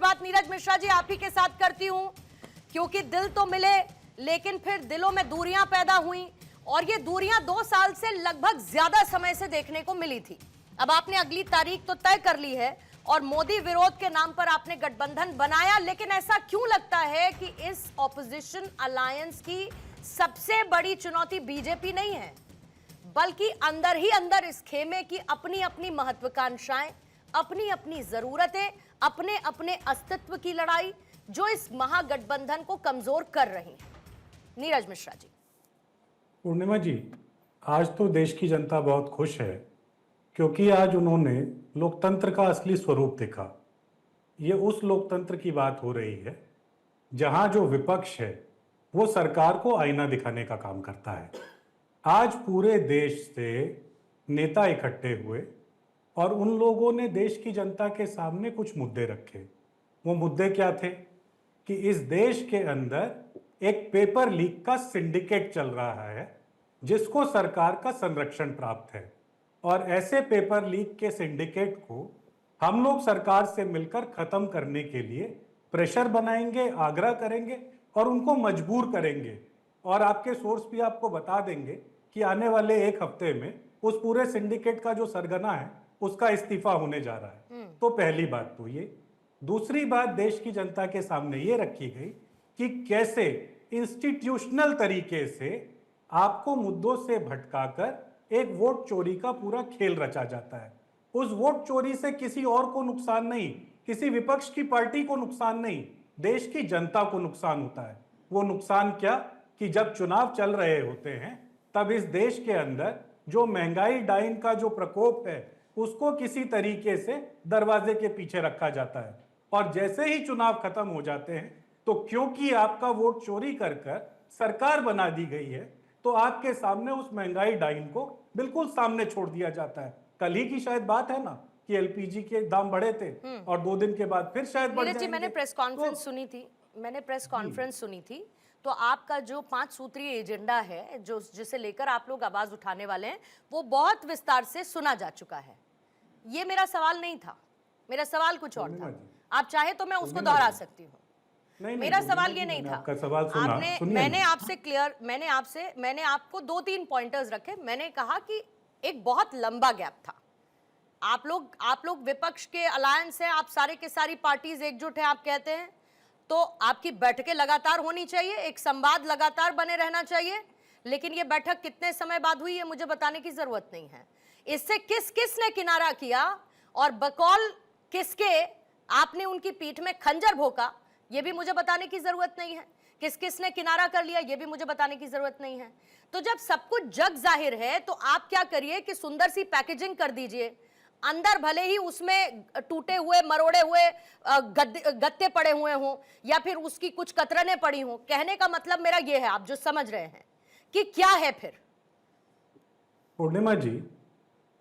शुरुआत नीरज मिश्रा जी आप ही के साथ करती हूं, क्योंकि दिल तो मिले लेकिन फिर दिलों में दूरियां पैदा हुई और ये दूरियां 2 साल से लगभग ज्यादा समय से देखने को मिली थी। अब आपने अगली तारीख तो तय कर ली है और मोदी विरोध के नाम पर आपने गठबंधन बनाया, लेकिन ऐसा क्यों लगता है कि इस ऑपोजिशन अलायंस की सबसे बड़ी चुनौती बीजेपी नहीं है, बल्कि अंदर ही अंदर इस खेमे की अपनी अपनी महत्वाकांक्षाएं, अपनी अपनी जरूरतें, अपने अपने अस्तित्व की लड़ाई जो इस महागठबंधन को कमजोर कर रही है। नीरज मिश्रा जी। पूर्णिमा जी, आज तो देश की जनता बहुत खुश है क्योंकि आज उन्होंने लोकतंत्र का असली स्वरूप देखा। ये उस लोकतंत्र की बात हो रही है जहां जो विपक्ष है वो सरकार को आईना दिखाने का काम करता है। आज पूरे देश से नेता इकट्ठे हुए और उन लोगों ने देश की जनता के सामने कुछ मुद्दे रखे। वो मुद्दे क्या थे कि इस देश के अंदर एक पेपर लीक का सिंडिकेट चल रहा है जिसको सरकार का संरक्षण प्राप्त है, और ऐसे पेपर लीक के सिंडिकेट को हम लोग सरकार से मिलकर खत्म करने के लिए प्रेशर बनाएंगे, आग्रह करेंगे और उनको मजबूर करेंगे। और आपके सोर्स भी आपको बता देंगे कि आने वाले 1 हफ्ते में उस पूरे सिंडिकेट का जो सरगना है उसका इस्तीफा होने जा रहा है। तो पहली बात तो ये। दूसरी बात देश की जनता के सामने ये रखी गई कि कैसे इंस्टीट्यूशनल तरीके से आपको मुद्दों से भटकाकर एक वोट चोरी का पूरा खेल रचा जाता है। उस वोट चोरी से किसी और को नुकसान नहीं, किसी विपक्ष की पार्टी को नुकसान नहीं, देश की जनता को नुकसान होता है। वो नुकसान क्या कि जब चुनाव चल रहे होते हैं तब इस देश के अंदर जो महंगाई डाइन का जो प्रकोप है उसको किसी तरीके से दरवाजे के पीछे रखा जाता है, और जैसे ही चुनाव खत्म हो जाते हैं तो क्योंकि आपका वोट चोरी कर सरकार बना दी गई है तो आपके सामने उस महंगाई डाइन को बिल्कुल सामने छोड़ दिया जाता है। कल ही की शायद बात है ना कि एलपीजी के दाम बढ़े थे और 2 दिन के बाद फिर शायद बढ़ जाएंगे। मैंने प्रेस कॉन्फ्रेंस सुनी थी, मैंने प्रेस कॉन्फ्रेंस सुनी थी, तो आपका जो 5 सूत्रीय एजेंडा है जो जिसे लेकर आप लोग आवाज उठाने वाले हैं वो बहुत विस्तार से सुना जा चुका है। ये मेरा सवाल नहीं था, मेरा सवाल कुछ और था। आप चाहे तो मैं उसको दोहरा सकती हूँ। मेरा सवाल ये नहीं था। आपका सवाल सुना, मैंने आपसे क्लियर, मैंने आपको 2-3 पॉइंटर्स रखे। मैंने कहा कि एक बहुत लंबा गैप था। आप लोग विपक्ष के अलायंस है, आप सारे के सारी पार्टीज एकजुट है, आप कहते हैं तो आपकी बैठकें लगातार होनी चाहिए, एक संवाद लगातार बने रहना चाहिए। लेकिन ये बैठक कितने समय बाद हुई है मुझे बताने की जरूरत नहीं है। इससे किस ने किनारा किया और बकौल किसके आपने उनकी पीठ में खंजर भोंका ये भी मुझे बताने की जरूरत नहीं है। किस ने किनारा कर लिया ये भी मुझे बताने की जरूरत नहीं है। तो जब सब कुछ जग जाहिर है तो आप क्या करिए कि सुंदर सी पैकेजिंग कर दीजिए, अंदर भले ही उसमें टूटे हुए मरोड़े हुए गत्ते पड़े हुए हों या फिर उसकी कुछ कतरने पड़ी हों। कहने का मतलब मेरा ये है, आप जो समझ रहे हैं कि क्या है फिर। पूर्णिमा जी,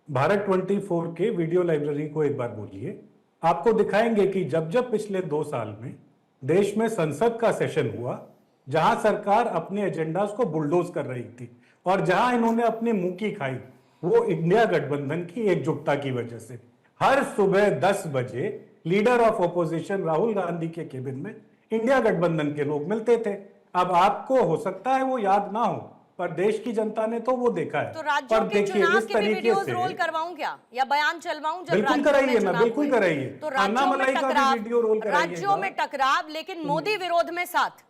भारत 24 के वीडियो लाइब्रेरी को एक बार बोलिए, आपको दिखाएंगे कि जब जब पिछले 2 साल में देश में संसद का सेशन हुआ जहां सरकार अपने एजेंडास को बुलडोज कर रही थी और जहां इन्होंने अपनी मुंह की खाई, वो इंडिया गठबंधन की एकजुटता की वजह से। हर सुबह 10 बजे leader of opposition Rahul Gandhi के केबिन में इंडिया गठबंधन के लोग मिलते थे। अब आपको हो सकता है वो याद ना हो, पर देश की जनता ने तो वो देखा है। तो राज्यों के चुनाव के भी वीडियोस रोल करवाऊं क्या या बयान चलवाऊं? जब बिल्कुल कराइए ना, बिल्कुल कराइए। तो राज्यों में टकराव, लेकिन मोदी विरोध में साथ।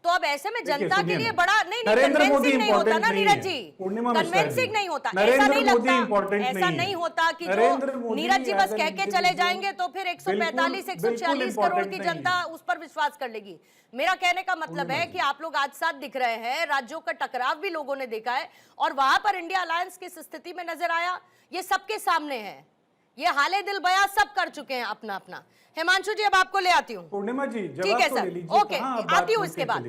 तो अब ऐसे में जनता के लिए बड़ा नहीं कन्विंसिंग नहीं होता ना नीरज जी, कन्विंसिंग नहीं होता। ऐसा नहीं लगता, ऐसा नहीं होता कि जो नीरज जी बस कह के चले जाएंगे तो फिर 145-146 करोड़ की जनता उस पर विश्वास कर लेगी। मेरा कहने का मतलब है कि आप लोग आज साथ दिख रहे हैं, राज्यों का टकराव भी लोगों ने देखा है और वहां पर इंडिया अलायंस किस स्थिति में नजर आया ये सबके सामने है। ये हाले दिल बयां सब कर चुके हैं अपना अपना। हिमांशु जी अब आपको ले आती हूँ। पूर्णिमा जी ठीक है सर, ओके आती हूँ। इसके बाद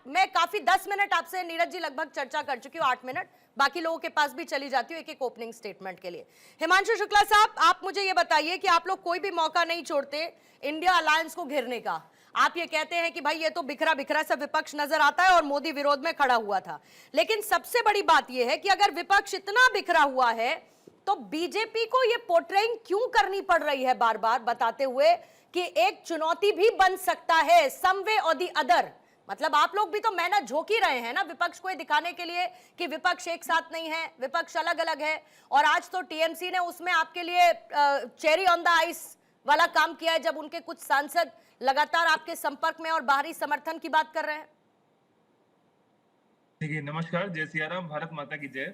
मैं काफी 10 मिनट आपसे नीरज जी लगभग चर्चा कर चुकी हूँ, 8 मिनट बाकी लोगों के पास भी चली जाती हूँ एक ओपनिंग स्टेटमेंट के लिए। हिमांशु शुक्ला साहब, आप मुझे ये बताइए कि आप लोग कोई भी मौका नहीं छोड़ते इंडिया अलायंस को घेरने का। आप ये कहते हैं कि भाई ये तो बिखरा बिखरा सा विपक्ष नजर आता है और मोदी विरोध में खड़ा हुआ था, लेकिन सबसे बड़ी बात यह है कि अगर विपक्ष इतना बिखरा हुआ है तो बीजेपी को ये पोर्ट्रेइंग क्यों करनी पड़ रही है बार बार, बताते हुए कि एक चुनौती भी बन सकता है, सम वे और दी अदर। मतलब आप लोग भी तो मेहनत झोंक ही रहे हैं ना विपक्ष को ये दिखाने के लिए कि विपक्ष एक साथ नहीं है, विपक्ष अलग अलग है। और आज तो टीएमसी ने उसमें आपके लिए चेरी ऑन द आइस वाला काम किया है, जब उनके कुछ सांसद लगातार आपके संपर्क में और बाहरी समर्थन की बात कर रहे हैं। देखिए, नमस्कार, जय सिया राम, भारत माता की जय।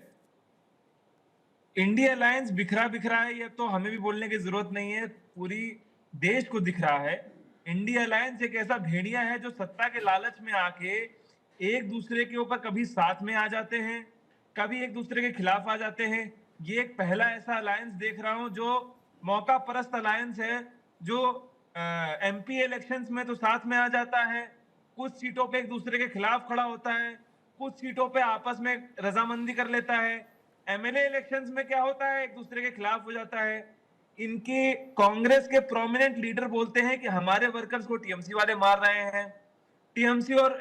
इंडिया अलायंस बिखरा बिखरा है, ये तो हमें भी बोलने की जरूरत नहीं है, पूरी देश को दिख रहा है। इंडिया अलायंस एक ऐसा भेड़िया है जो सत्ता के लालच में आके एक दूसरे के ऊपर कभी साथ में आ जाते हैं, कभी एक दूसरे के खिलाफ आ जाते हैं। ये एक पहला ऐसा अलायंस देख रहा हूं जो मौका परस्त अलायंस है, जो एमपी इलेक्शंस में तो साथ में आ जाता है, कुछ सीटों पे एक दूसरे के खिलाफ खड़ा होता है, कुछ सीटों पे आपस में रजामंदी कर लेता है। एमएलए इलेक्शंस में क्या होता है, एक दूसरे के खिलाफ हो जाता है। इनके कांग्रेस के प्रोमिनेंट लीडर बोलते हैं कि हमारे वर्कर्स को टीएमसी वाले मार रहे हैं। टीएमसी और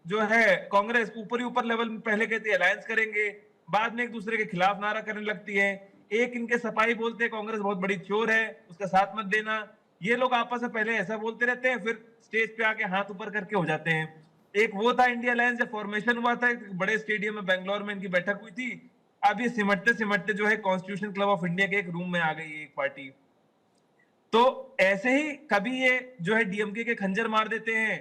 जो है कांग्रेस ऊपर ही ऊपर लेवल में पहले कहती है अलायंस करेंगे, बाद में एक दूसरे के खिलाफ नारा करने लगती है। एक इनके सफाई बोलते हैं कांग्रेस बहुत बड़ी चोर है, उसका साथ मत देना। ये लोग आपस में पहले ऐसा बोलते रहते हैं, फिर स्टेज पे आके हाथ ऊपर करके हो जाते हैं। एक वो था इंडिया अलायंस जब फॉर्मेशन हुआ था, एक बड़े स्टेडियम में बेंगलोर में इनकी बैठक हुई थी। अब ये सिमटते सिमटते जो है कॉन्स्टिट्यूशन क्लब ऑफ इंडिया के एक रूम में आ गई है एक पार्टी। तो ऐसे ही कभी ये जो है डीएमके के खंजर मार देते हैं,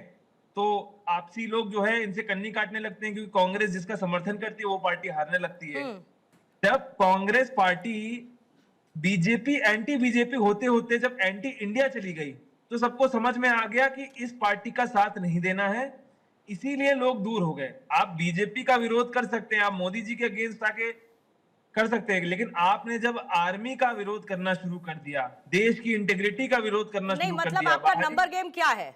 तो आपसी लोग जो है इनसे कन्नी काटने लगते हैं, क्योंकि कांग्रेस जिसका समर्थन करती है वो पार्टी हारने लगती है। जब Congress party BJP anti BJP होते होते जब एंटी इंडिया चली गई, तो सबको समझ में आ गया कि इस पार्टी का साथ नहीं देना है, इसीलिए लोग दूर हो गए। आप बीजेपी का विरोध कर सकते हैं, आप मोदी जी के अगेंस्ट आके कर सकते हैं, लेकिन आपने जब आर्मी का विरोध करना शुरू कर दिया, देश की इंटीग्रिटी का विरोध करना नहीं, शुरू कर मतलब दिया, आपका नंबर गेम क्या है?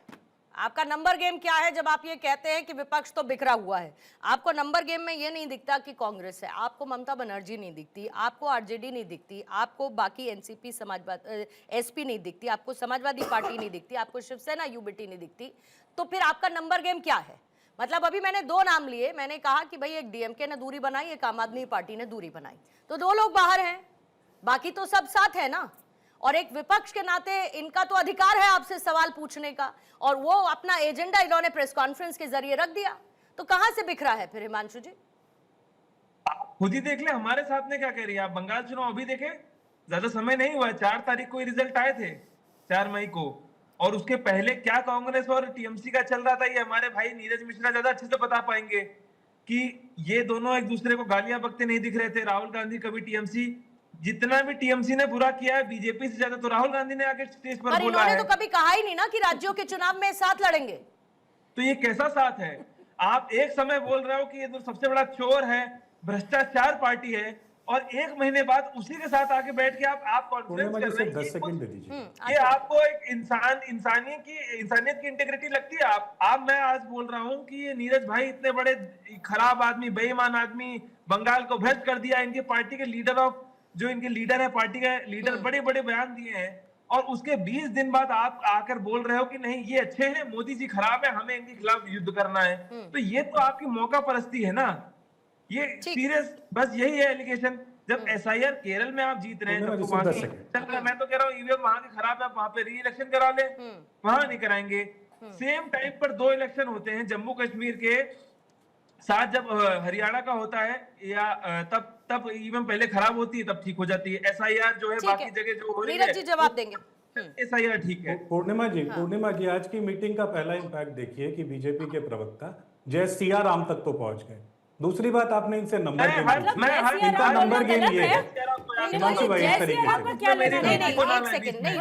आपका नंबर गेम क्या है जब आप ये कहते हैं कि विपक्ष तो बिखरा हुआ है? आपको नंबर गेम में ये नहीं दिखता कि कांग्रेस है, आपको ममता बनर्जी नहीं दिखती, आपको आरजेडी नहीं दिखती, आपको बाकी एनसीपी समाजवादी एसपी नहीं दिखती, आपको समाजवादी पार्टी नहीं दिखती, आपको शिवसेना यूबीटी नहीं दिखती, तो फिर आपका नंबर गेम क्या है? मतलब अभी मैंने दो नाम लिए, मैंने कहा कि भाई एक डीएमके ने दूरी बनाई, एक आम आदमी पार्टी ने दूरी बनाई, तो दो लोग बाहर हैं, बाकी तो सब साथ है ना। और एक विपक्ष के नाते इनका तो अधिकार है आपसे सवाल पूछने का, और वो अपना एजेंडा इन्होंने प्रेस कॉन्फ्रेंस के जरिए रख दिया, तो कहां से बिखरा है फिर हिमांशु जी? खुद ही देख ले हमारे साथ में क्या कह रही है। आप बंगाल चुनाव अभी देखे, ज्यादा समय नहीं हुआ, 4 तारीख को रिजल्ट आए थे, 4 मई को, और उसके पहले क्या कांग्रेस और टीएमसी का चल रहा था, ये हमारे भाई नीरज मिश्रा ज्यादा अच्छे से बता पाएंगे कि ये दोनों एक दूसरे को गालियां बकते नहीं दिख रहे थे। राहुल गांधी कभी टीएमसी, जितना भी टीएमसी ने बुरा किया है बीजेपी से ज्यादा तो राहुल गांधी ने आके स्टेज पर बोला इन्होंने है। तो कभी कहा ही नहीं ना कि राज्यों के चुनाव में साथ लड़ेंगे। तो ये कैसा साथ है? आप एक समय बोल रहे हो कि ये तो सबसे बड़ा चोर है, भ्रष्टाचार पार्टी है, और एक महीने बाद उसी के साथ आके बैठ के आप कॉन्फ्रेंस कर रहे हैं। 10 सेकंड दे दीजिए। ये आपको एक इंसानियत की इंटेग्रिटी लगती है? मैं आज बोल रहा हूं कि ये नीरज भाई इतने बड़े खराब आदमी, बेईमान आदमी, बंगाल को भ्रष्ट कर दिया, इनकी पार्टी के इनके लीडर है, पार्टी के लीडर बड़े बड़े बयान दिए हैं, और उसके 20 दिन बाद आप आकर बोल रहे हो कि नहीं ये अच्छे हैं, मोदी जी खराब है, हमें इनके खिलाफ युद्ध करना है। तो ये तो आपकी मौका परस्ती है ना, ये सीरियस, बस यही है एलिगेशन। जब एसआईआर केरल में आप जीत रहे हैं, मैं तो कह रहा हूँ ईवीएम वहां के खराब है, आप वहां पे री इलेक्शन करा ले, वहां नहीं कराएंगे। सेम टाइम पर 2 इलेक्शन होते हैं, जम्मू कश्मीर के साथ जब हरियाणा का होता है, या तब ईवीएम पहले खराब होती है, तब ठीक हो जाती है। एसआईआर जो है बाकी जगह जो हो रही है, नीरज जी जवाब देंगे। एसआईआर ठीक है। पूर्णिमा जी आज की मीटिंग का पहला इम्पैक्ट देखिए कि बीजेपी के प्रवक्ता जय सिया राम तक तो पहुंच गए। दूसरी बात, आपने इनसे नंबर गेम पूछा, इनका नंबर गेम ये है। हिमांशु भाई इस तरीके से एक सेकंड, नहीं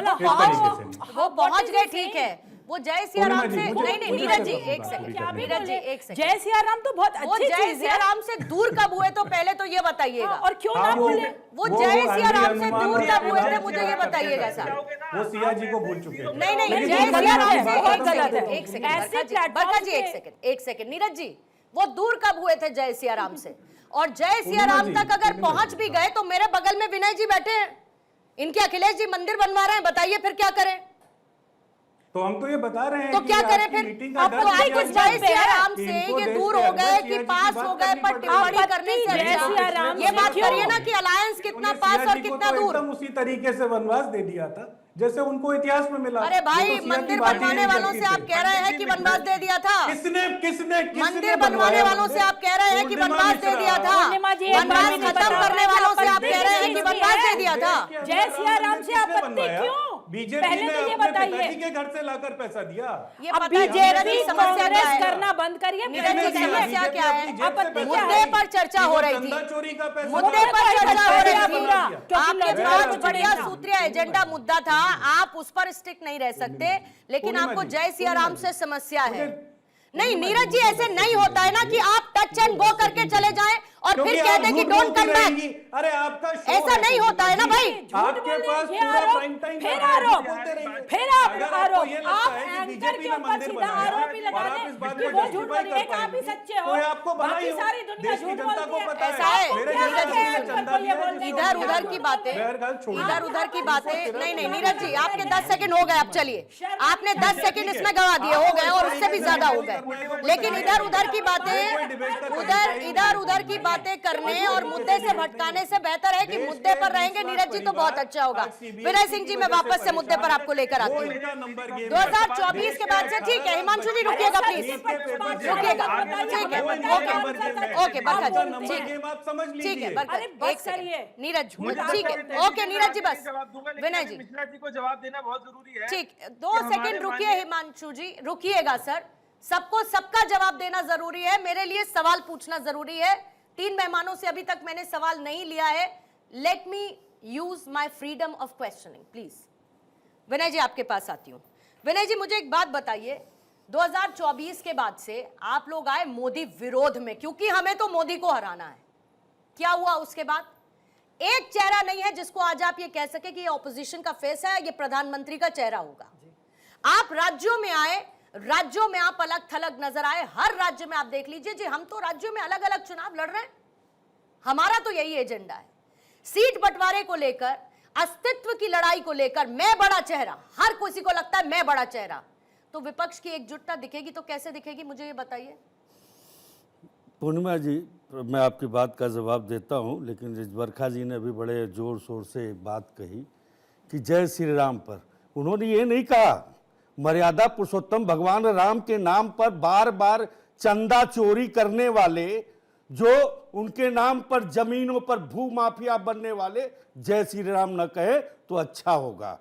वो पहुंच गए, ठीक है, वो जय सिया राम से नहीं नीरज जी एक सेकंड, नीरज जी एक सेकंड, जय सिया राम तो बहुत अच्छी चीज है। जय सिया राम से दूर कब हुए, तो पहले तो ये बताइएगा। और क्यों ना बोले? वो जय सिया राम से दूर कब हुए थे, मुझे ये बताइएगा सर। वो सिया जी को भूल चुके हैं। नहीं जय सिया राम से एक सेकंड बरका जी, एक सेकंड नीरज जी, वो दूर कब हुए थे जय सिया राम से? और जय सिया राम तक अगर पहुंच भी गए, तो मेरे बगल में विनय जी बैठे हैं, इनके अखिलेश जी मंदिर बनवा रहे हैं, बताइए फिर क्या करें? तो हम तो ये बता रहे हैं तो क्या करें फिर? आपको कुछ जय सिया राम से ये दूर हो गए कि पास हो गए, पर टिप्पणी करने से ये बात करिए ना कि अलायंस कितना पास और कितना दूर। उसी तरीके से वनवास दे दिया था जैसे उनको इतिहास में मिला। अरे भाई, वो तो सिया की मंदिर बात ही बनवाने नहीं वालों करती से थी। आप कह रहे हैं कि वनवास दे दिया था। किसने मंदिर बनवाने वालों से आप कह रहे हैं कि वनवास दे दिया था। पूर्णिमा जी, एक बात वनवास मुझे खत्म बताओ, करने वालों से आप आपत्ति कह रहे हैं कि किसकी वनवास है? दे दिया था। जय सिया राम से आपत्ति क्यों? बीजेपी पहले ने तो ये अपने बताइए। पिताजी के घर से लाकर पैसा दिया। ये अब पता है बीजेपी नीरज जी, समस्या क्या कांग्रेस है? करना बंद करिए। नीरज जी, पहले समस्या समस्या क्या है? आपत्ति क्या मुद्दे है? पर चर्चा हो रही थी। चंदा चोरी का पैसा मुद्दे पर चर्चा हो रही थी। पूरा, क्योंकि आपके लॉजिक पास कुछ बढ़िया नहीं था। सूत्रीय एजेंडा मुद्दा था, आप उस पर स्टिक नहीं रह सकते, लेकिन पूर्णिमा आपको जी, जय सिया राम से समस्या है। नहीं पूर्णिमा नीरज जी, जी, ऐसे नहीं होता है ना कि आप टच एंड गो करके चले जाएं और क्योंकि फिर कह आप दें कि झूठ डोंट बोलती कम बैक। रहेंगी। अरे आपका शो ऐसा है नहीं होता है ना पूर्णिमा भाई। जी। आपके पास ये पूरा आरोप, प्राइम टाइम फिर है, आप आरोप, बोलते रहिए। फिर अगर आपको आरोप, ये लगता आप है कि एंकर बीजेपी के ने ऊपर मंदिर सीधा बनाया आरोप ही और लगा आप दें इस बात कि को वो झूठ justify बोल कर रहे हैं, आप ही पाएंगे, सच्चे हो। तो ये आपको भलाई बाकी हो। सारी दुनिया देश की झूठ जनता को बोलती है। पता ऐसा है, मेरे नीरज जैसा जी, जिसने चंदा ये दिया है, बोल रहे हैं, जिसने इधर उधर की बातें, बहरहाल छोड़िए। इधर उधर की बातें नहीं नहीं नीरज जी, आपके 10 सेकंड हो गए, अब चलिए। आपने 10 सेकंड इसमें गवा दिए, हो गए और उससे भी ज्यादा हो गए। लेकिन इधर उधर की बातें, इधर उधर की बातें करने और मुद्दे से भटकाने से बेहतर है कि मुद्दे पर रहेंगे नीरज जी तो बहुत अच्छा होगा। विनय सिंह जी, मैं वापस से मुद्दे पर आपको लेकर आती हूँ। 2024 के बाद से ठीक है, हिमांशु जी रुकिएगा प्लीज, रुकिएगा, ठीक है, ओके बरखा जी, ठीक है, आप समझ ठीक लीजिए। है बरखा, अरे बस एक सेकंड, करिए। नीरज मुझे ठीक है, लगता ओके नीरज जी बस, जवाब दूंगा, लेकिन विनय अभी जी मिश्रा जी को जवाब देना बहुत जरूरी है। ठीक, 2 सेकंड रुकिए हिमांशु जी, रुकिएगा सर। सबको सबका जवाब देना जरूरी है, मेरे लिए सवाल पूछना जरूरी है। 3 मेहमानों से अभी तक मैंने सवाल नहीं लिया है। Let me use my freedom of questioning please. Vinay ji आपके पास आती हूं। विनय जी मुझे एक बात बताइए, 2024 के बाद से आप लोग आए मोदी विरोध में, क्योंकि हमें तो मोदी को हराना है। क्या हुआ उसके बाद? एक चेहरा नहीं है जिसको आज आप ये कह सके कि ये ऑपोजिशन का फेस है, ये प्रधानमंत्री का चेहरा होगा। आप राज्यों में आए, राज्यों में आप अलग थलग नजर आए, हर राज्य में आप देख लीजिए जी, हम तो राज्यों में अलग अलग चुनाव लड़ रहे हैं, हमारा तो यही एजेंडा है। सीट बंटवारे को लेकर, अस्तित्व की लड़ाई को लेकर मैं बड़ा चेहरा, हर किसी को लगता है मैं बड़ा चेहरा, तो विपक्ष की एकजुटता दिखेगी तो कैसे दिखेगी, मुझे ये बताइए। पूर्णिमा जी, मैं आपकी बात का जवाब देता हूं, लेकिन बरखा जी ने अभी बड़े जोर शोर से एक बात कही कि जय श्री राम पर। उन्होंने ये नहीं कहा मर्यादा पुरुषोत्तम भगवान राम के नाम पर बार बार चंदा चोरी करने वाले, जो उनके नाम पर जमीनों पर भू माफिया बनने वाले जय श्री राम न कहे तो अच्छा होगा,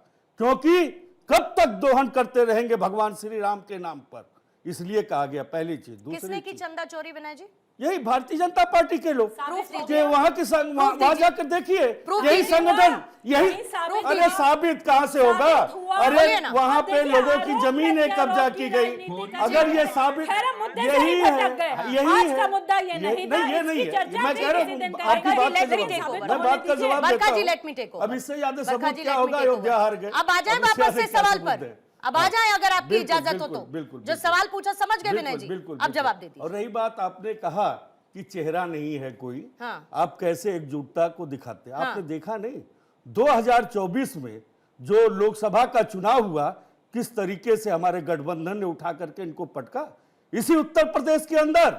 क्योंकि कब तक दोहन करते रहेंगे भगवान श्री राम के नाम पर। इसलिए कहा गया, पहली चीज। दूसरी किसने की चीज, चंदा चोरी विनय जी? यही भारतीय जनता पार्टी के लोग प्रूफ कि दीजिए। वहां के वहां जाकर देखिए, प्रूफ यही दीजिए। संगठन, यही नहीं, साबित अरे हुआ। साबित कहाँ से होगा? साबित हुआ। अरे बोलिए ना। वहां अब पे देखिए, लोगों की आरोप जमीनें प्रत्यारोप कब्जा की की गई, राजनीति का अगर ये चल- साबित खैर, हम मुद्दे से यही नहीं है, भटक गए। यही आज है, का मुद्दा ये नहीं था, ये इसकी नहीं है। चर्चा मैं कह रहा किसी दिन हूँ करेंगे। आपकी बात का let me जवाब, take over। मैं बात का जवाब बरखा देता जी, हूँ। let me take over। अब इससे ज्यादा बरखा सबूत जी, क्या let me होगा? take over। अयोध्या हार गए। अब आ जाए अब इससे वापस से ज्यादा क्या सवाल सबूत पर, है? अब आ जाए अगर आपकी बिल्कुल, इजाजत हो तो। बिल्कुल, बिल्कुल, जो बिल्कुल। सवाल पूछा समझ गए विनय बिल्कुल, जी, बिल्कुल, अब बिल्कुल। जवाब दे दीजिए। और रही बात, आपने कहा कि चेहरा नहीं है कोई, हाँ। आप कैसे एकजुटता को दिखाते हैं? हाँ। आपने देखा नहीं 2024 में जो लोकसभा का चुनाव हुआ, किस तरीके से हमारे गठबंधन ने उठा करके इनको पटका। इसी उत्तर प्रदेश के अंदर,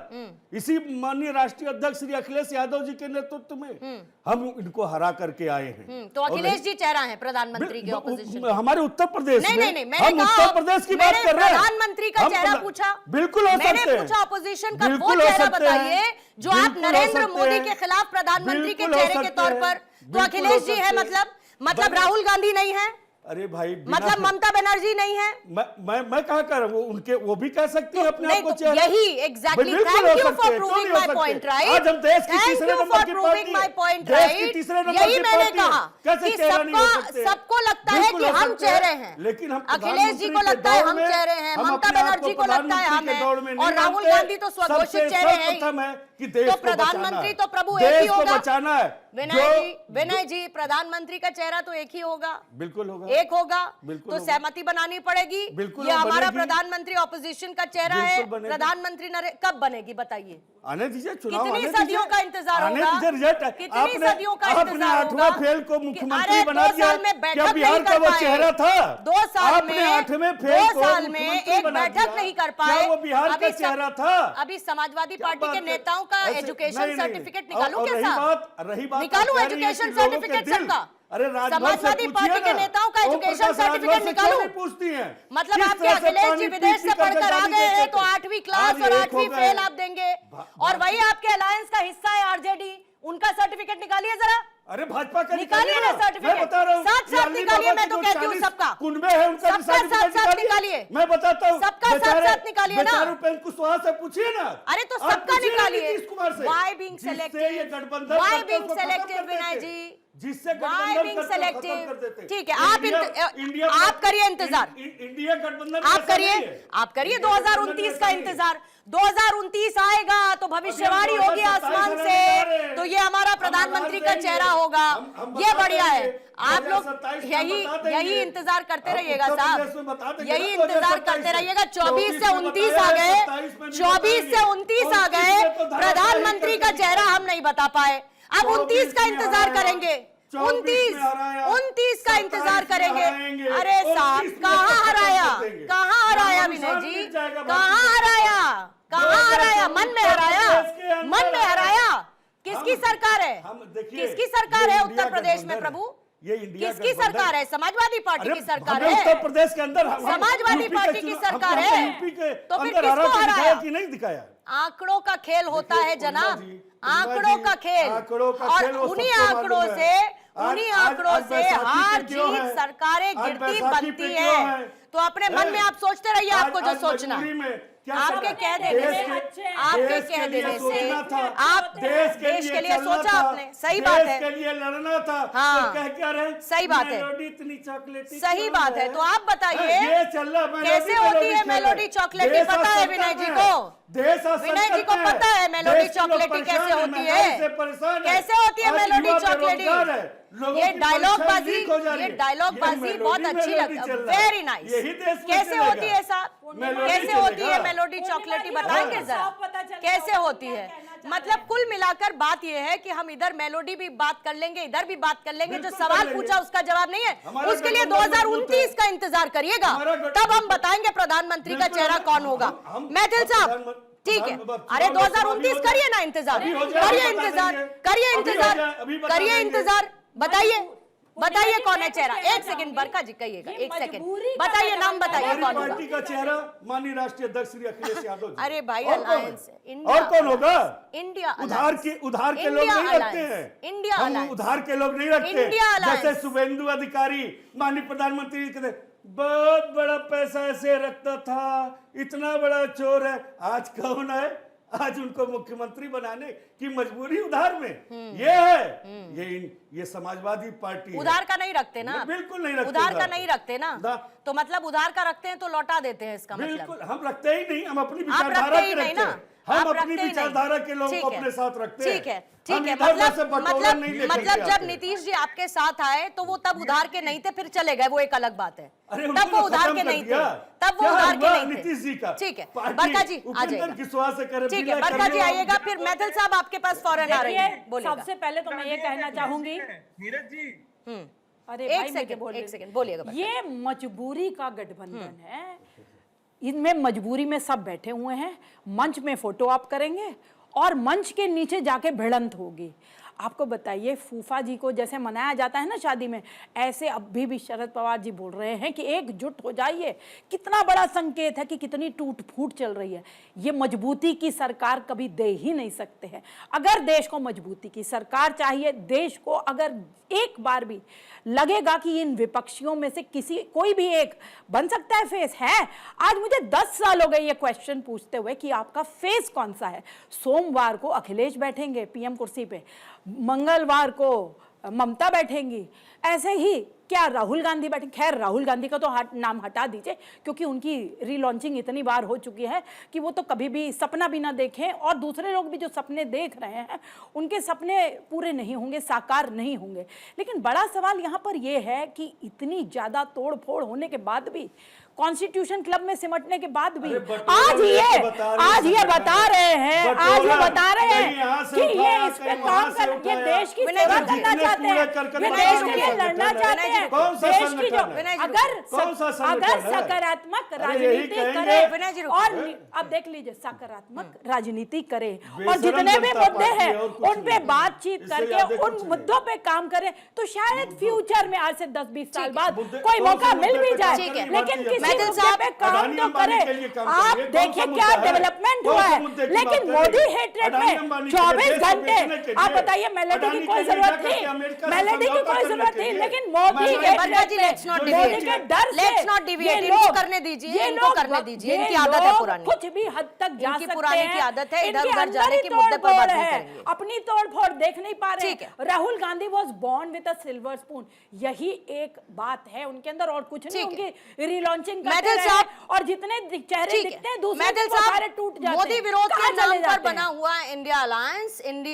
इसी माननीय राष्ट्रीय अध्यक्ष श्री अखिलेश यादव जी के नेतृत्व में हम इनको हरा करके आए हैं। तो और अखिलेश जी चेहरा है प्रधानमंत्री के बिल- ऑपोजिशन। हमारे उत्तर प्रदेश नहीं में, नहीं नहीं, मैंने हम कहा उत्तर प्रदेश की बात मैंने कर रहे हैं। प्रधानमंत्री का हम चेहरा प्रधा- पूछा, बिल्कुल हो मैंने सकते हैं। पूछा ऑपोजिशन का वो बिल्कुल हो चेहरा सकते हैं। बताइए जो आप बिल्कुल हो नरेंद्र सकते मोदी हैं। के खिलाफ प्रधानमंत्री के बिल्कुल हो चेहरे के सकते तौर हैं। पर, तो बिल्कुल अखिलेश हो जी है, सकते हैं। मतलब राहुल गांधी नहीं है, अरे भाई, बिना- मतलब ममता बनर्जी नहीं है। मैं कहा कर वो उनके, वो भी कह सकती है अपने आप को नहीं, तो चेहरा। यही एग्जैक्टली, बिल्कुल थैंक हो यू सकते फॉर हैं, क्यों प्रूविंग नहीं हो माय सकते? पॉइंट राइट, आज हम देश की थैंक तीसरे यू नंबर फॉर की प्रूविंग पार्टी माय है। पॉइंट देश की राइट। तीसरे नंबर यही की मैंने पार्टी है। कहा कैसे कि चेहरा नहीं हो सकते हैं? सबको लगता है बिल्कुल कि हो हम सकते चेहरे हैं, लेकिन हम अखिलेश जी को प्रधानमंत्री लगता है के हम दौर में चेहरे हैं, हम ममता अपने आप बनर्जी को लगता है प्रधानमंत्री हम के हैं, दौर में नहीं और राहुल मानते। गांधी तो स्वघोषित सबसे चेहरे हैं। सर्वप्रथम है कि देश तो को बचाना प्रधानमंत्री है। तो प्रभु एक ही देश को होगा। बचाना है। विनय जी, प्रधानमंत्री का चेहरा तो एक ही होगा, बिल्कुल होगा, एक होगा, बिल्कुल तो होगा। सहमति बनानी पड़ेगी। बिल्कुल ये हमारा बनेगी। प्रधानमंत्री ऑपोजिशन का चेहरा है, बिल्कुल बनेगी। प्रधानमंत्री कब बनेगी बताइए? आने दीजिए, चुनाव कितनी आने सदियों दीजिए। का इंतजार आने होगा? दीजिए रिजल्ट। कितनी सदियों का आपने इंतजार 8वां होगा? फेल को कि मुख्यमंत्री अरे बना 2 दिया। साल में बैठक क्या बिहार नहीं का कर वो पाए। चेहरा था? 2 साल आपने में 8वें फेल 2 को साल में मुख्यमंत्री एक बना बैठक दिया। नहीं कर क्या पाए। वो बिहार का अभी चेहरा था? अभी समाजवादी क्या पार्टी बात के है? नेताओं का ऐसे- एजुकेशन नहीं, नहीं। सर्टिफिकेट निकालूं और क्या रही साहब? बात निकालूं आप कह रही हैं एजुकेशन कि लोगों के सर्टिफिकेट दिल- सबका? अरे राजभर से समाजवादी पूछिए पार्टी के ना। नेताओं का ओम एजुकेशन प्रकाश राजभर सर्टिफिकेट से निकालूं? क्यों नहीं पूछती हैं? मतलब किस आपके तरह से अखिलेश पानी जी विदेश पी-पी से कर पढ़कर आ गाली गए हैं देते तो थे। 8वीं क्लास आज और एक हो 8वीं गए। फेल आप देंगे, और वही आपके अलायंस का हिस्सा है आरजेडी, उनका सर्टिफिकेट निकालिए जरा। अरे भाजपा का निकालिए ना मैं सर्टिफिकेट, बता रहा हूँ साथ ये साथ अली निकालिए, बाबा मैं के तो जो कहती हूँ 40 सबका कुनबे हैं उनका भी सबका सर्टिफिकेट साथ निकालिए। मैं बताता हूँ सबका साथ निकालिए ना। बेचारे उपेंद्र कुशवाहा से पूछिए ना। अरे तो आप सबका पूछिए ना निकालिए। नीतीश कुमार से। Why being जिससे selective? ये गठबंधन Why करते being उसको खत्म selective, कर विनय देते। जी? जिससे Why गठबंधन being करते खत्म selective? कर देते। ठीक है, आप आप करिए इंतजार। इंडिया गठबंधन आप ऐसा करिए, नहीं है। आप करिए इंडिया गठबंधन 2029 का ऐसा नहीं है। इंतजार। 2029 आएगा तो भविष्यवाणी अभी हम होगी 2027 आसमान आने जा रहे से, हैं। तो ये हमारा प्रधानमंत्री हम का आवाज चेहरा देंगे। होगा। हम ये बता बढ़िया है। देंगे। आप लोग 2027 में यही बता देंगे। यही इंतजार करते आप रहिएगा उत्तर प्रदेश में साहब, बता देंगे यही ना, इंतजार 2027 करते रहिएगा। 24 से 24 में 29 बताया आ है, गए, 27 में नहीं 24 से बताएंगे। 29 आ 29 गए, में तो धाराशाही प्रधानमंत्री का करके चेहरा हम नहीं बता पाए। अब 29 का इंतजार करेंगे, 29 का इंतजार करेंगे। अरे साहब कहाँ हराया, कहाँ हराया विनय जी, कहाँ हराया, कहाँ हराया? मन में हराया, मन में हराया। किसकी सरकार है, किसकी सरकार है उत्तर प्रदेश में प्रभु? ये इंडिया किसकी सरकार है? समाजवादी पार्टी की सरकार हमें है। उत्तर प्रदेश के अंदर समाजवादी पार्टी की सरकार है। यूपी के तो फिर अंदर किसको दिखाया हराया? कि नहीं दिखाया? आंकड़ों का खेल होता है जनाब, आंकड़ों का खेल, आंकड़ों का खेल वो और उन्हीं सबको आंकड़ों मालूम से है। उन्हीं आज आंकड़ों से बैसाखी हार पे क्यों जीत है? सरकारें आज गिरती बैसाखी पे बनती क्यों है। है? तो अपने मन में आप सोचते रहिए, आपको जो सोचना आपके कह देने से, आपके कह देने से आप देश के लिए सोचा आपने, सही बात है, के लिए लड़ना था। हाँ, तो कह क्या रहे? सही बात है, मेलोडी इतनी चॉकलेटी सही क्यों बात है। तो आप बताइए ये चल रहा कैसे होती है मेलोडी चॉकलेटी? पता है विनय जी को? विनय जी को पता है मेलोडी चॉकलेटी कैसे होती है? कैसे होती है मेलोडी चॉकलेटी? ये डायलॉग बाजी, ये डायलॉग बाजी बहुत अच्छी लगती है, वेरी नाइस। कैसे होती है साहब, कैसे होती है मेलोडी चॉकलेटी? बताएंगे जरा कैसे होती है? मतलब कुल मिलाकर बात यह है कि हम इधर मेलोडी भी बात कर लेंगे, इधर भी बात कर लेंगे। जो सवाल पूछा उसका जवाब नहीं है, उसके लिए 2029 का इंतजार करिएगा, तब हम बताएंगे प्रधानमंत्री का चेहरा कौन होगा। मैथिल साहब ठीक है, अरे 2029 करिए ना इंतजार, करिए इंतजार, करिए इंतजार, करिए इंतजार। बताइए, बताइए कौन है चेहरा? एक सेकंड बरका जी कहिएगा, एक सेकंड बताइए, नाम बताइए कौन होगा? पार्टी का चेहरा माननीय राष्ट्रीय अध्यक्ष श्री अखिलेश यादव जी। अरे भाई और कौन अलायंस है? इंडिया, और कौन होगा? इंडिया उधार के लोग इंडिया नहीं रखते हैं। इंडिया हम अलायंस, उधार के लोग नहीं रखते। India alliance. जैसे शुभेंदु अधिकारी माननीय प्रधानमंत्री कहते बहुत बड़ा पैसा ऐसे रखता था, इतना बड़ा चोर है। आज कौन है? आज उनको मुख्यमंत्री बनाने की मजबूरी उधार में ये है। ये समाजवादी पार्टी उधार का नहीं रखते ना, बिल्कुल नहीं रखते, उधार का नहीं रखते ना। ना। तो मतलब उधार का रखते हैं तो लौटा देते हैं, इसका मतलब बिल्कुल हम रखते ही नहीं, हम अपनी आप विचारधारा रखते के ही नहीं रखते ना, हैं। हम आप अपनी रखते ही नहीं। विचारधारा के लोगों ठीक को है, अपने साथ रखते हैं। ठीक है, हम ठीक है। इधर उधर से बटोरा मतलब नहीं लेके मतलब जब आते। नीतीश जी आपके साथ आए तो वो तब उधार के नहीं थे, फिर चले गए, वो एक अलग बात है। अरे तब वो उधार के नहीं थे, तब वो उधार के नहीं थे। नीतीश जी का ठीक है, पार्टी बरका जी आ उपेंद्र जाइएगा। कुशवाहा से करे, ठीक है, बिना बरका जी करे आइएगा, फिर मैथिल साहब आपके पास फौरन आ रही है, देखिए, बोलिएगा। सबसे पहले तो मैं ये कहना चाहूंगी, नीरज जी अरे एक भाई मुझे सेकंड, बोलने एक सेकंड बोलिएगा बरका। ये मजबूरी का गठबंधन है। इनमें मजबूरी में सब बैठे हुए हैं, मंच में फोटो आप करेंगे और मंच के नीचे जाके भिड़ंत होगी। आपको बताइए, फूफा जी को जैसे मनाया जाता है ना शादी में, ऐसे अभी भी शरद पवार जी बोल रहे हैं कि एकजुट हो जाइए। कितना बड़ा संकेत है कि कितनी टूट फूट चल रही है। ये मजबूती की सरकार कभी दे ही नहीं सकते हैं। अगर देश को मजबूती की सरकार चाहिए, देश को अगर एक बार भी लगेगा कि इन विपक्षियों में से कोई भी एक बन सकता है फेस है। आज मुझे 10 साल हो गए ये क्वेश्चन पूछते हुए कि आपका फेस कौन सा है। सोमवार को अखिलेश बैठेंगे पीएम कुर्सी पे, मंगलवार को ममता बैठेंगी, ऐसे ही क्या राहुल गांधी बैठेंगे। खैर राहुल गांधी का तो नाम हटा दीजिए, क्योंकि उनकी रीलॉन्चिंग इतनी बार हो चुकी है कि वो तो कभी भी सपना भी ना देखें, और दूसरे लोग भी जो सपने देख रहे हैं उनके सपने पूरे नहीं होंगे, साकार नहीं होंगे। लेकिन बड़ा सवाल यहाँ पर यह है कि इतनी ज़्यादा तोड़ फोड़ होने के बाद भी, कॉन्स्टिट्यूशन क्लब में सिमटने के बाद भी आज ये बता रहे हैं कि ये इस पे काम कर, ये देश की सेवा करना चाहते हैं, ये देश के लिए लड़ना चाहते हैं। हैं कौन सा देश की संगठन जो है? कौन सा संगठन अगर है? सकारात्मक अरे यही राजनीति कहेंगे। विनय जी करे रुकिए। और अब देख लीजिए सकारात्मक राजनीति करे और बेशरम जितने भी जनता मुद्दे पार्टी हैं है और कुछ उन पे नहीं। बातचीत इससे करके ज्यादा उन कुछ नहीं। मुद्दों पे काम करे तो शायद फ्यूचर में आज से 10-20 साल बाद मुद्दे- कोई कौन से मौका मिल मुद्दे भी पे काम जाए ठीक है। करेंगे? लेकिन भारतीय किसी मैथिल मुद्दे साहब, पे काम अडानी तो अंबानी करे। के लिए काम आप करेंगे। कौन देखिए सा क्या मुद्दा है? डेवलपमेंट कौन हुआ से है मुद्दे की लेकिन बात मोदी करेंगे? हेट्रेड अडानी में अंबानी के लिए, 24 देश को घंटे बेचने के आप लिए, बताइए मेलेडी अडानी की के कोई लिए जरूरत जाकर के थी अमेरिका से मेलेडी की समझौता कोई करने जरूरत के थी लिए। लेकिन मोदी ठीक है, बरखा जी, let's not मोदी deviate. के डर से Let's not deviate. ये इनको लोग- करने दीजिए, ये इनको लोग- करने दीजिए, ये इनकी आदत है लोग पुरानी। कुछ भी हद तक जा इनकी सकते पुरानी हैं की आदत है, इनके इधर-उधर अंदर जाने ही के मुद्दे पर बात तोड़-फोड़ नहीं है। करेंगे। अपनी तोड़-फोड़ देख नहीं पा रहे ठीक है। Rahul Gandhi was born with a silver spoon यही एक बात है उनके अंदर और कुछ नहीं ठीक है। उनकी रीलॉन्चिंग करते मैथिल रहे साहब- और जितने चेहरे ठीक दिखते है, हैं दूसरे मैथिल के वो सारे साहब, टूट जाते मोदी हैं। विरोध कहाँ के चले नाम पर जाते बना हैं? हुआ इंडिया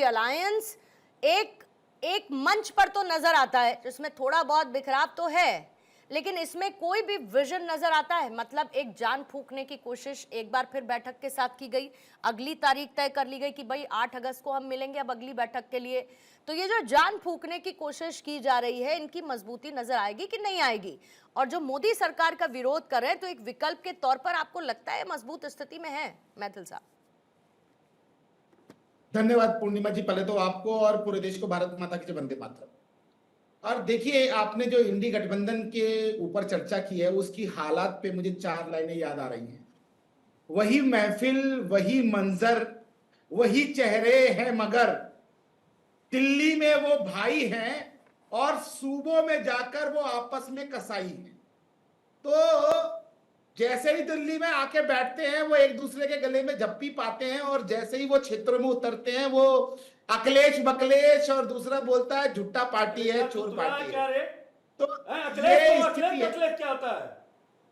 अलायंस एक मंच पर तो नजर आता है जिसमें थोड़ा बहुत बिखराव तो है लेकिन इसमें कोई भी विजन नजर आता है मतलब एक जान फूंकने की कोशिश एक बार फिर बैठक के साथ की गई अगली तारीख तय कर ली गई कि भाई 8 अगस्त को हम मिलेंगे अब अगली बैठक के लिए तो ये जो जान फूंकने की कोशिश की जा रही है इनकी मजबूती नजर आएगी कि नहीं आएगी और जो मोदी सरकार का विरोध कर रहे हैं तो एक विकल्प के तौर पर आपको लगता है मजबूत स्थिति में है मैथिल साहब? धन्यवाद पूर्णिमा जी, पहले तो आपको और पूरे देश को भारत माता की जय, वंदे मातरम। और देखिए आपने जो इंडी गठबंधन के ऊपर चर्चा की है उसकी हालात पे मुझे 4 लाइनें याद आ रही हैं। वही महफिल, वही मंजर, वही चेहरे हैं मगर दिल्ली में वो भाई हैं और सूबों में जाकर वो आपस में कसाई हैं। तो जैसे ही दिल्ली में आके बैठते हैं वो एक दूसरे के गले में झप्पी पाते हैं और जैसे ही वो क्षेत्रों में उतरते हैं वो अखिलेश बकलेश और दूसरा बोलता है झुट्टा पार्टी है, चोर पार्टी क्या है। रे? तो अखिलेश ये को स्थिति है। अखिलेश क्या होता है?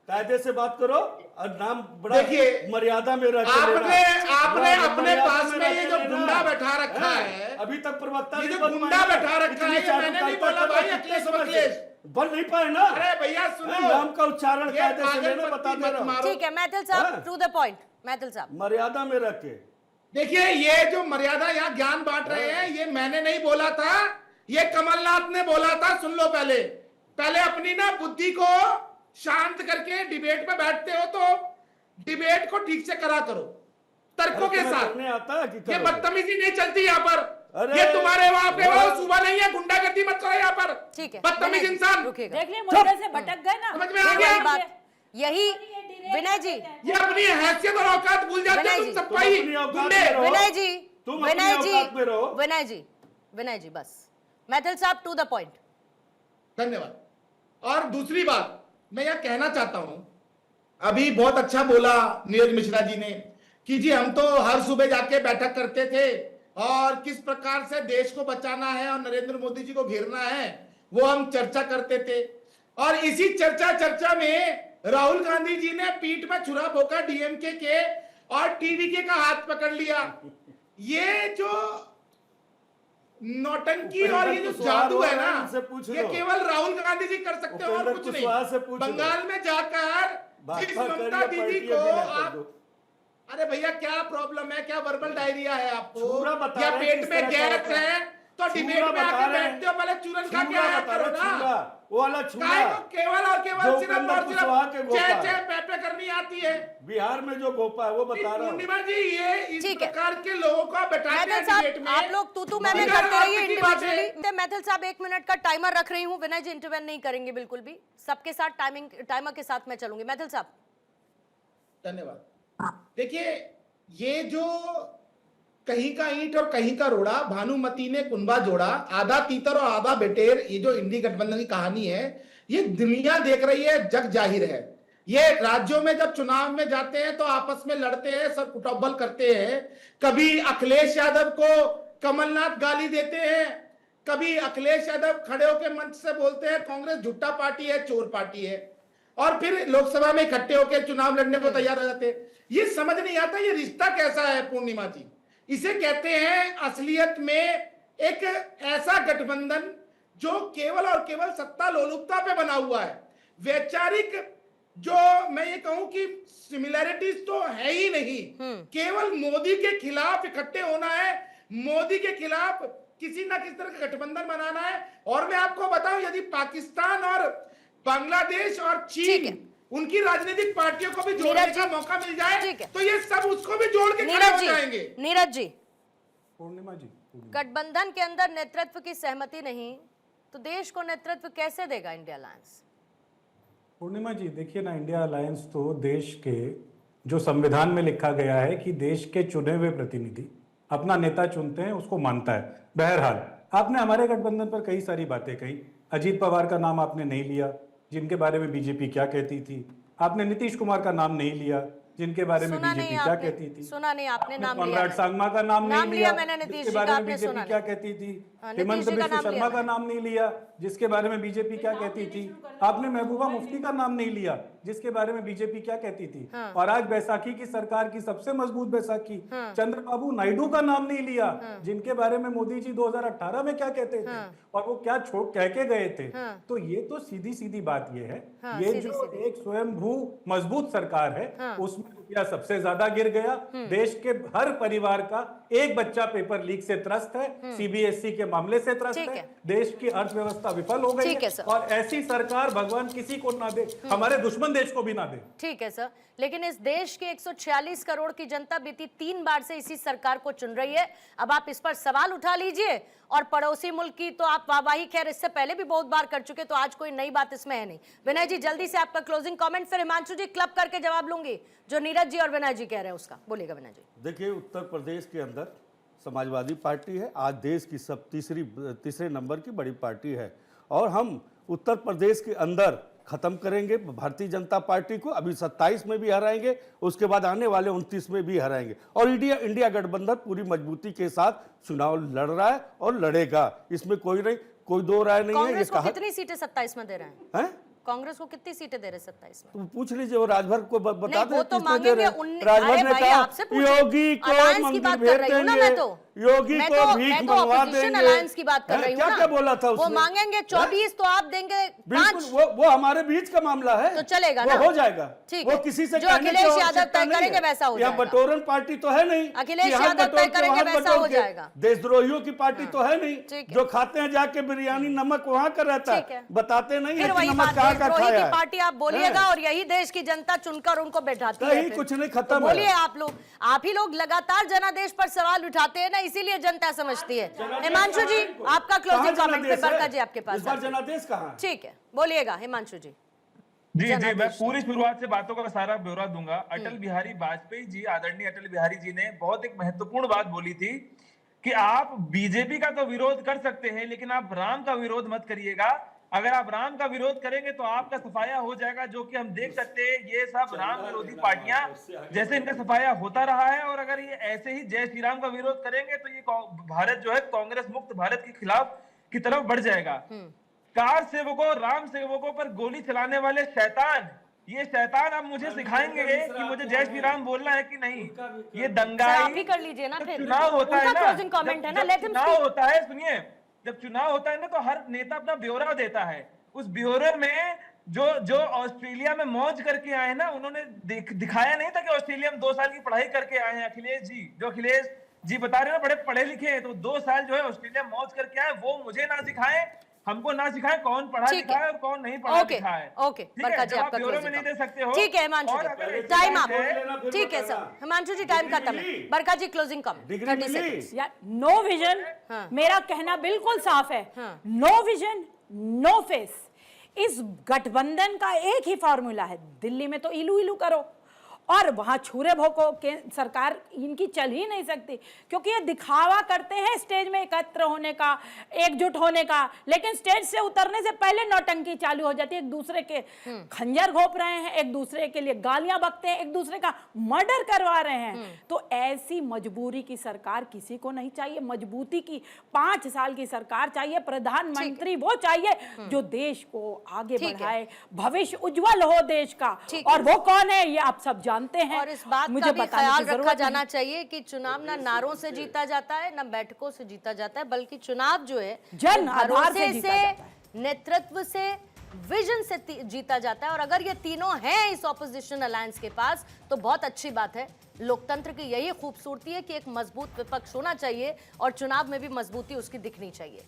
कायदे से बात करो और नाम बड़ा देखिए, मर्यादा में रह के आपने लेना। आपने बड़ा अपने मर्यादा पास में रह ये के जो लेना। गुंडा बैठा रखा हैं? है, अभी तक प्रवक्ता ये नहीं जो बन गुंडा पाए ना। बैठा रखा है, इतनी ये मैंने नहीं बोला भाई, अखिलेश बकलेश। बन नहीं पाए ना। अरे भैया सुनो, हैं, नाम का उच्चारण ये कायदे से लेना पागल बता पत्ती दे मत रहा हूं। मारो। ठीक है मैथिल साहब टू द पॉइंट मैथिल साहब मर्यादा में रख के देखिए ये जो मर्यादा यहाँ ज्ञान बांट रहे हैं ये मैंने नहीं बोला था, ये कमलनाथ ने बोला था। सुन लो, पहले अपनी ना बुद्धि को शांत करके डिबेट में बैठते हो तो डिबेट को ठीक से करा करो, तर्कों के साथ। करने आता है कि ये करोगे? बदतमीजी नहीं चलती यहाँ पर। अरे, ये तुम्हारे वहां पे वो बहुत- सुबह नहीं है, गुंडागर्दी मत करो यहाँ पर। ठीक है बदतमीज विनय जी, इंसान। रुकिएगा देख लिए मुद्दे से भटक गए ना समझ में आ फिर गया? वही बात यही विनय जी ये अपनी हैसियत और औकात भूल जाते विनय हो जी, तुम तुम सपाई अपनी औकात गुंडे। में रहो। विनय जी तुम अपनी औकात में रहो। विनय जी बस मैथिल साहब टू द पॉइंट। धन्यवाद। और दूसरी बात मैं यह कहना चाहता हूं, अभी बहुत अच्छा बोला नीरज मिश्रा जी ने कि जी हम तो हर सुबह जाके बैठक करते थे और किस प्रकार से देश को बचाना है और नरेंद्र मोदी जी को घेरना है वो हम चर्चा करते थे। और इसी चर्चा में राहुल गांधी जी ने पीठ में छुरा भोंका डीएमके के और टीवीके का हाथ पकड़ लिया। ये जो नौटंकी और ये जो जादू है ना, उनसे पूछ ये लो। केवल राहुल गांधी जी कर सकते हैं और उपेंद्र कुछ कुशवाहा से नहीं। पूछ लो। बंगाल में जाकर जिस भाजपा ममता करिए, दीदी पार्टी को अभी ना कर आप, दो। अरे भैया क्या प्रॉब्लम है, क्या वर्बल डायरिया है आपको, छूरा बता या रहे हैं पेट किस में तरह का गैस होता है। है तो डिबेट छूरा में बता आके रहे हैं। बैठते हो, पहले चूरन खा के छूरा आया बता करो रहे, ना। छूरा, वो वाला काय छूरा को केवल और केवल जो सिर्फ उपेंद्र और कुशवाहा के सिर्फ गोपा चे है। पे करनी आती है। बिहार में जो गोपा है वो बता रहा हूँ। पूर्णिमा जी ये इस ठीक है। प्रकार के लोगों को बैठाते मैथिल हैं डिबेट साहब में। आप लोग तू मैं इधर करते रहिए आपकी बात है। इंडिविजुअली। मैथिल साहब 1 मिनट का टाइमर रख रही हूँ, विनय जी इंटरवेन नहीं करेंगे बिल्कुल भी, सबके साथ टाइमर के साथ मैं चलूंगी। मैथिल साहब धन्यवाद। देखिए ये जो कहीं का ईंट और कहीं का रोड़ा, भानुमति ने कुंबा जोड़ा, आधा तीतर और आधा बेटेर, ये जो इंडी गठबंधन की कहानी है ये दुनिया देख रही है, जग जाहिर है। ये राज्यों में जब चुनाव में जाते हैं तो आपस में लड़ते हैं, सब कुटौबल करते हैं। कभी अखिलेश यादव को कमलनाथ गाली देते हैं, कभी अखिलेश यादव खड़े होकर मंच से बोलते हैं कांग्रेस झुट्टा पार्टी है, चोर पार्टी है, और फिर लोकसभा में इकट्ठे होकर चुनाव लड़ने को तैयार हो जाते हैं। ये समझ नहीं आता ये रिश्ता कैसा है पूर्णिमा जी। इसे कहते हैं असलियत में एक ऐसा गठबंधन जो केवल और केवल सत्ता लोलुपता पे बना हुआ है। वैचारिक जो मैं ये कहूं कि सिमिलैरिटीज तो है ही नहीं, केवल मोदी के खिलाफ इकट्ठे होना है, मोदी के खिलाफ किसी ना किसी तरह का गठबंधन बनाना है। और मैं आपको बताऊं, यदि पाकिस्तान और बांग्लादेश और ठीक है। चीन उनकी राजनीतिक पार्टियों को भी जोड़ने नीरज का जी, मौका मिल जाए ठीक है। तो ये सब उसको भी जोड़ के खड़े नीरज हो जी, जाएंगे। नीरज जी, पूर्णिमा जी, गठबंधन के अंदर नेतृत्व की सहमति नहीं तो देश को नेतृत्व कैसे देगा इंडिया अलायंस? पूर्णिमा जी, देखिए ना, इंडिया अलायंस तो देश के जो संविधान में लिखा गया है कि देश के चुने हुए प्रतिनिधि अपना नेता चुनते हैं, उसको मानता है। बहरहाल, आपने हमारे गठबंधन पर कई सारी बातें कही। अजीत पवार का नाम आपने नहीं लिया, जिनके बारे में बीजेपी क्या कहती थी। आपने नीतीश कुमार का नाम नहीं लिया, जिनके बारे में सुना बीजेपी नहीं क्या आपने, कहती थी। सुना नहीं आपने, नाम लिया कॉमरेड मैंने। सांगमा का नाम नाम नहीं लिया लिया, मैंने नीतीश जिसके जी बारे का, में आपने बीजेपी सुना क्या नहीं। कहती थी। नीतीश हेमंत जी का बिश्व नाम लिया शर्मा का मैंने। नाम नहीं लिया, जिसके बारे में बीजेपी क्या कहती थी। आपने महबूबा मुफ्ती का नाम नहीं लिया, जिसके बारे में बीजेपी क्या कहती थी। और आज बैसाखी की सरकार की सबसे मजबूत बैसाखी चंद्रबाबू नायडू का नाम नहीं लिया, जिनके बारे में मोदी जी 2018 में क्या कहते थे और वो क्या छोड़ कह के गए थे। तो ये तो सीधी सीधी बात ये है, ये जो एक स्वयंभू मजबूत सरकार है उसमें रुपया सबसे ज्यादा गिर गया। देश के हर परिवार का एक बच्चा पेपर लीक से त्रस्त है, सीबीएसई के मामले से त्रस्त ठीक है। है। देश की अर्थव्यवस्था विफल हो गई ठीक है है सर। और ऐसी सरकार भगवान किसी को ना दे, हमारे दुश्मन देश को भी ना दे। ठीक है सर, लेकिन इस देश के 146 करोड़ की जनता बीती 3 बार से इसी सरकार को चुन रही है। अब आप इस पर सवाल उठा लीजिए। और पड़ोसी मुल्क की तो आप वाहवाही खैर इससे पहले भी बहुत बार कर चुके, तो आज कोई नई बात इसमें है नहीं। विनय जी, जल्दी से आपका क्लोजिंग कमेंट, फिर हिमांशु जी क्लब करके जवाब लूंगी जो नीरज जी और विनय जी कह रहे हैं उसका। बोलिएगा विनय जी। देखिए, उत्तर प्रदेश के अंदर समाजवादी पार्टी है, आज देश की सब तीसरे नंबर की बड़ी पार्टी है और हम उत्तर प्रदेश के अंदर खत्म करेंगे भारतीय जनता पार्टी को। अभी 27 में भी हराएंगे, उसके बाद आने वाले 29 में भी हराएंगे। और इंडिया गठबंधन पूरी मजबूती के साथ चुनाव लड़ रहा है और लड़ेगा, इसमें कोई दो राय नहीं है। कांग्रेस को कितनी सीटें 27 में दे रहे हैं? हैं? कांग्रेस को कितनी सीटें दे रहे हैं 27 में? तो पूछ लीजिए, वो राजभर को बता नहीं, दे वो तो किसने दे रहे मांगेंगे हैं। राजभर ने कहा योगी को अलायंस की मंदिर बात भेज कर रही हूँ ना देंगे, मैं तो। योगी मैं को तो भीख मंगवा ऑपोजिशन देंगे। अलायंस की बात कर रही हूँ क्या ना। क्या बोला था वो उसने? मांगेंगे 24 तो आप देंगे 5। बिल्कुल, वो हमारे बीच का मामला है, तो चलेगा वो ना? हो जाएगा। ठीक वो है। किसी से जो कहने की अखिलेश यादव आवश्यकता तय नहीं करेंगे है। वैसा हो यहाँ जाएगा। बटोरन पार्टी तो है नहीं, अखिलेश कि यहाँ यादव बटोर तय के करेंगे वहाँ वैसा बटोर हो के। जाएगा। देशद्रोहियों की पार्टी तो है नहीं, ठीक है। जो खाते हैं जाके बिरयानी नमक वहाँ का रहता ठीक है। है, बताते नहीं है फिर कि वही नमक बात, कहाँ का देशद्रोही खाया की है। पार्टी आप बोलिएगा और यही देश की जनता चुनकर उनको बैठाती है। कहीं फिर। कुछ नहीं, तो खत्म है। बोलिए आप लोग, आप ही लोग लगातार जनादेश पर सवाल उठाते हैं ना, इसीलिए जनता समझती है। हिमांशु जी, आपका क्लोजिंग कहाँ कमेंट, जनादेश फिर बरका है? जी आपके पास इस बार आते हैं। जनादेश कहाँ है? ठीक है, बोलिएगा हिमांशु जी। जी जी, मैं जनादेश। पूरी शुरुआत से बातों का सारा ब्यौरा दूंगा। अटल बिहारी वाजपेयी जी, आदरणीय अटल बिहारी जी ने बहुत एक महत्वपूर्ण बात बोली थी कि आप बीजेपी का तो विरोध कर सकते हैं, लेकिन आप राम का विरोध मत करिएगा। अगर आप राम का विरोध करेंगे तो आपका सफाया हो जाएगा, जो कि हम देख सकते हैं ये सब राम विरोधी पार्टियां जैसे इनका सफाया होता रहा है। और अगर ये ऐसे ही जय श्री राम का विरोध करेंगे तो ये भारत जो है कांग्रेस मुक्त भारत के खिलाफ की तरफ बढ़ जाएगा। कार सेवकों, राम सेवकों पर गोली चलाने वाले शैतान, ये शैतान अब मुझे सिखाएंगे कि मुझे जय श्री राम बोलना है कि नहीं। ये सर, दंगाई, आप ही कर लीजिए ना जब फिर। चुनाव होता है उनका ना, क्लोजिंग कमेंट है ना, जब लेट हिम चुनाव स्पीक। होता है, सुनिए, जब चुनाव होता है ना तो हर नेता अपना ब्यौरा देता है। उस ब्यौरे में जो ऑस्ट्रेलिया में मौज करके आए ना, उन्होंने दिखाया नहीं था कि ऑस्ट्रेलिया में 2 साल की पढ़ाई करके आए हैं। अखिलेश जी बता रहे हैं बड़े पढ़े लिखे हैं, तो 2 साल जो है ऑस्ट्रेलिया मौज करके आए, वो मुझे ना सिखाएं, हमको ना सिखाएं कौन पढ़ा लिखा है और कौन नहीं पढ़ा लिखा है। ओके, बरका जी आपका ब्यौरे में क्लोजिंग नहीं दे सकते हो। ठीक है हिमांशु और जी, अगर ऐसी टाइम बात आप, है- ठीक है सर। हिमांशु जी, टाइम खत्म है। Barka ji closing comment, degree 30 मिली? सेकंड्स। या नो विजन, हाँ। मेरा कहना बिल्कुल साफ है। हाँ। No vision, no face. इस गठबंधन का एक ही फॉर्मूला है, दिल्ली में तो इलू इलू करो और वहां छुरे भोंको के सरकार इनकी चल ही नहीं सकती, क्योंकि ये दिखावा करते हैं स्टेज में एकत्र होने का, एकजुट होने का, लेकिन स्टेज से उतरने से पहले नौटंकी चालू हो जाती है। एक दूसरे के खंजर घोंप रहे हैं, एक दूसरे के लिए गालियां बकते हैं, एक दूसरे का मर्डर करवा रहे हैं। तो ऐसी मजबूरी की सरकार किसी को नहीं चाहिए। मजबूती की 5 साल की सरकार चाहिए। प्रधानमंत्री वो चाहिए जो देश को आगे ठीक है। बढ़ाए, भविष्य उज्जवल हो देश का। ठीक और वो कौन है ये आप सब जानते हैं। और इस बात मुझे का भी बताने की ख्याल रखा जरूरत जाना नहीं। चाहिए कि चुनाव ना नारों से जीता जाता है, ना बैठकों से जीता जाता है, बल्कि चुनाव जो है जन वो आधार से भरोसे जीता जाता है। नेतृत्व से, विजन से जीता जाता है। और अगर ये तीनों हैं इस ऑपोजिशन अलायंस के पास तो बहुत अच्छी बात है। लोकतंत्र की यही खूबसूरती है कि एक मजबूत विपक्ष होना चाहिए और चुनाव में भी मजबूती उसकी दिखनी चाहिए।